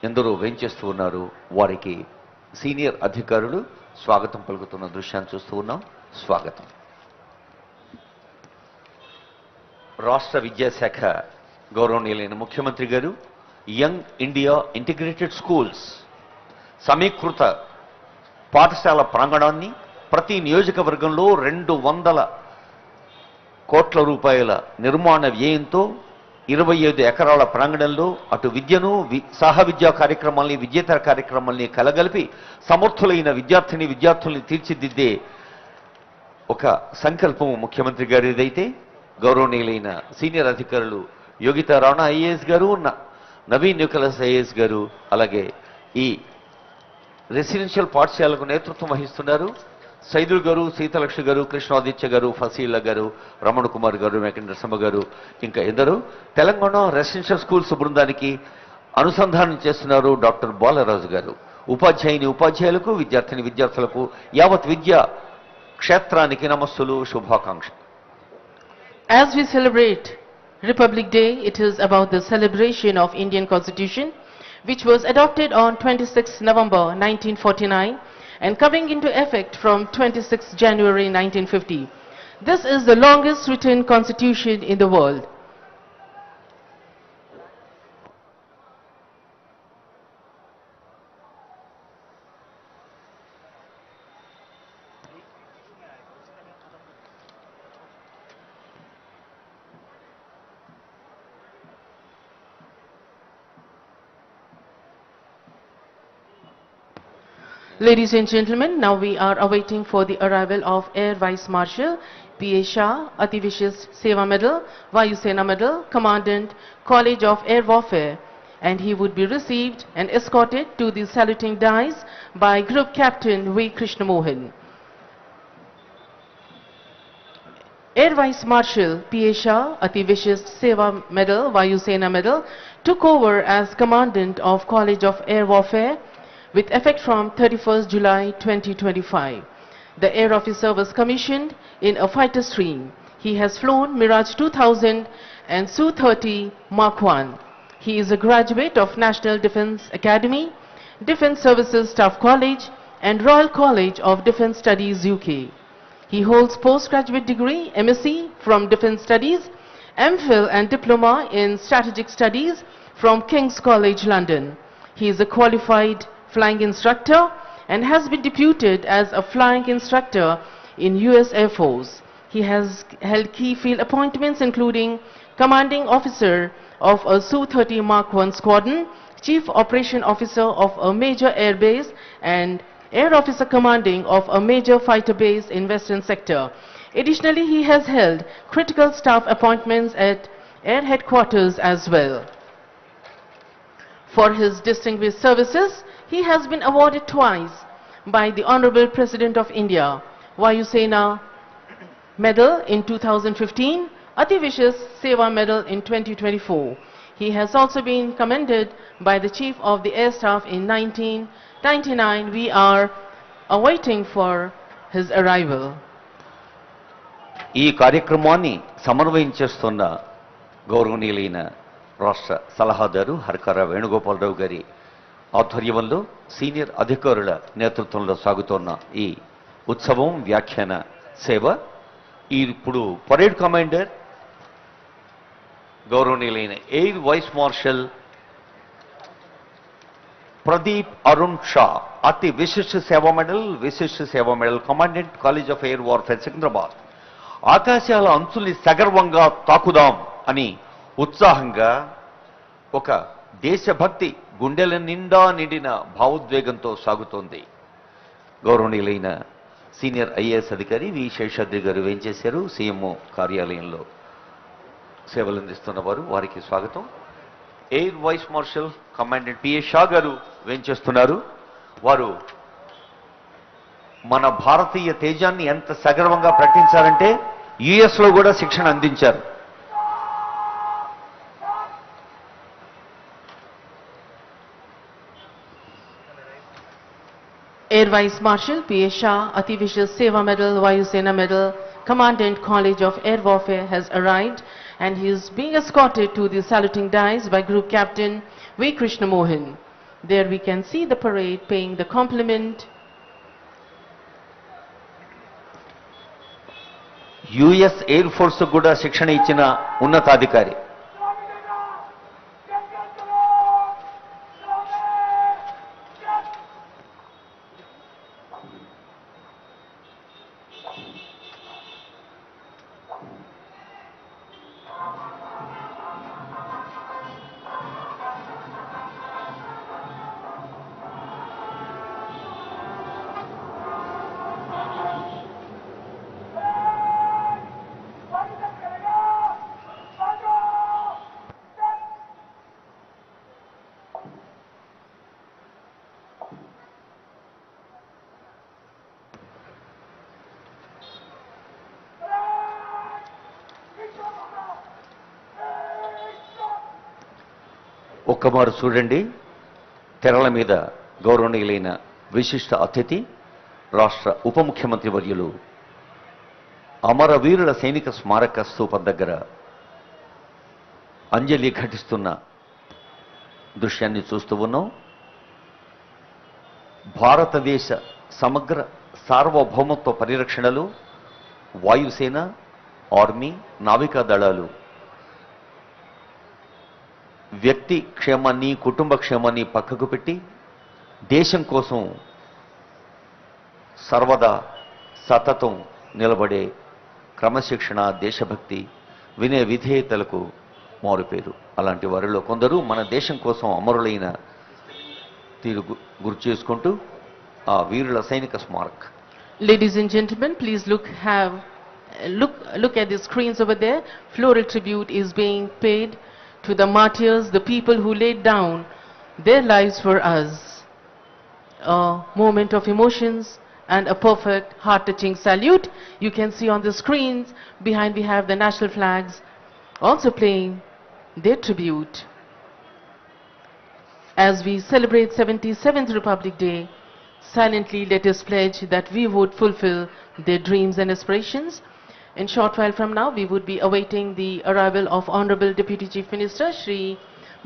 ఎందరో వేంచేస్తూ ఉన్నారు. వారికి సీనియర్ అధికారులు స్వాగతం పలుకుతున్న దృశ్యాన్ని చూస్తూ ఉన్నాం. స్వాగతం. రాష్ట్ర విద్యాశాఖ గౌరవనీయులైన ముఖ్యమంత్రి గారు యంగ్ ఇండియా ఇంటిగ్రేటెడ్ స్కూల్స్ సమీకృత పాఠశాల ప్రాంగణాన్ని ప్రతి నియోజకవర్గంలో 200 కోట్ల రూపాయల నిర్మాణ వ్యయంతో 25 ఎకరాల ప్రాంగణంలో అటు విద్యను సహ విద్యా కార్యక్రమాల్ని విద్యేతర కార్యక్రమాల్ని కలగలిపి సమర్థులైన విద్యార్థుల్ని తీర్చిదిద్దే ఒక సంకల్పం ముఖ్యమంత్రి గారిదైతే గౌరవనీయులైన సీనియర్ అధికారులు యోగితా రాణా ఐఏఎస్ గారు, నవీన్ నికోలస్ ఐఏఎస్ గారు, అలాగే ఈ రెసిడెన్షియల్ పాఠశాలకు నేతృత్వం వహిస్తున్నారు సైదుల్ గారు, సీతలక్ష్మి గారు, కృష్ణాదిత్య గారు, ఫసీలా గారు, రమణ కుమార్ గారు, వెంకటరసమ్మ గారు, ఇంకా ఎందరో తెలంగాణ రెసిడెన్షియల్ స్కూల్స్ బృందానికి అనుసంధానం చేస్తున్నారు డాక్టర్ బాలరాజు గారు. ఉపాధ్యాయులకు, విద్యార్థులకు యావత్ విద్యా క్షేత్రానికి నమస్సులు, శుభాకాంక్షలు. As we celebrate Republic Day, it is about the celebration of Indian Constitution, which was adopted on 26 November 1949 and coming into effect from 26 January 1950. This is the longest written constitution in the world. Ladies and gentlemen, now we are awaiting for the arrival of Air Vice Marshal P.A. Shah, Ati Vishist Seva Medal, Vayu Sena Medal, Commandant, College of Air Warfare, and he would be received and escorted to the saluting dais by Group Captain V. Krishna Mohan. Air Vice Marshal P.A. Shah, Ati Vishist Seva Medal, Vayu Sena Medal, took over as Commandant of College of Air Warfare with effect from 31st July 2025. The Air Officer was commissioned in a fighter stream. He has flown Mirage 2000 and Su-30 Mark I. He is a graduate of National Defence Academy, Defence Services Staff College and Royal College of Defence Studies UK. He holds postgraduate degree MSc from Defence Studies, MPhil and Diploma in Strategic Studies from King's College London. He is a qualified flying instructor and has been deputed as a flying instructor in US Air Force. He has held key field appointments including Commanding Officer of a Su-30 Mark I Squadron, Chief Operation Officer of a major air base and Air Officer Commanding of a major fighter base in Western Sector. Additionally, he has held critical staff appointments at Air Headquarters as well. For his distinguished services, he has been awarded twice by the Honorable President of India, Vayu Sena Medal in 2015, Ati Vishist Seva Medal in 2024. He has also been commended by the Chief of the Air Staff in 1999. We are awaiting for his arrival. ఈ కార్యక్రమాన్ని సమన్వయం చేస్తున్న గౌరవనీయులైన రాష్ట్ర సలహాదారు హర్కర వేణుగోపాలరావు గారి ఆధ్వర్యంలో senior అధికారుల నేతృత్వంలో సాగుతున్న ఈ ఉత్సవం వ్యాఖ్యాన సేవ ఇప్పుడు పరేడ్ కమాండర్ గౌరవనీయులైన air vice marshal Pradeep Arun Shah, Ati Vishisht Seva medal, commandant college of air warfare Secunderabad. ఆకాశాల అంచుల్ని సగర్వంగా తాకుదాం అని ఉత్సాహంగా ఒక దేశభక్తి గుండెల నిండా నిండిన భావోద్వేగంతో సాగుతోంది. గౌరవనీయులైన సీనియర్ ఐఏఎస్ అధికారి వి శేషాద్రి గారు వేంచేశారు సీఎంఓ కార్యాలయంలో సేవలు అందిస్తున్న వారు, వారికి స్వాగతం. Air vice marshal commandant P A Shah గారు వేంచేస్తున్నారు. వారు మన భారతీయ తేజాన్ని ఎంత సగర్వంగా ప్రకటించారంటే యుఎస్ లో కూడా శిక్షణ అందించారు. Air Vice Marshal P.A. Shah, Ati Vishist Seva Medal, Vayu Sena Medal, Commandant College of Air Warfare has arrived and he is being escorted to the saluting dais by Group Captain V. Krishna Mohan. There we can see the parade paying the compliment. US air force కూడా శిక్షణ ఇచ్చిన ఉన్నతాధికారి. ఒక్కమారు చూడండి, తెరల మీద గౌరవనీయులైన విశిష్ట అతిథి రాష్ట్ర ఉప ముఖ్యమంత్రి వర్యులు అమరవీరుల సైనిక స్మారక స్తూపం దగ్గర అంజలి ఘటిస్తున్న దృశ్యాన్ని చూస్తూ ఉన్నాం. భారతదేశ సమగ్ర సార్వభౌమత్వ పరిరక్షణలో వాయుసేన, ఆర్మీ, నావికా దళాలు వ్యక్తి క్షేమాన్ని, కుటుంబ క్షేమాన్ని పక్కకు పెట్టి దేశం కోసం సర్వదా సతతం నిలబడే క్రమశిక్షణ, దేశభక్తి, వినయ విధేయతలకు మారుపేరు. అలాంటి వారిలో కొందరు మన దేశం కోసం అమరులైన తీరు గుర్తు చేసుకుంటూ ఆ వీరుల సైనిక Smarak. Ladies and gentlemen, please look at the screens over there. Floral tribute is being paid to the martyrs, the people who laid down their lives for us. A moment of emotions and a perfect heart-touching salute. You can see on the screens behind we have the national flags also playing their tribute. As we celebrate 77th Republic Day, silently let us pledge that we would fulfill their dreams and aspirations. In short while from now, we would be awaiting the arrival of Honorable Deputy Chief Minister Shri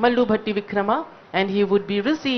Mallu Bhatti Vikrama, and he would be received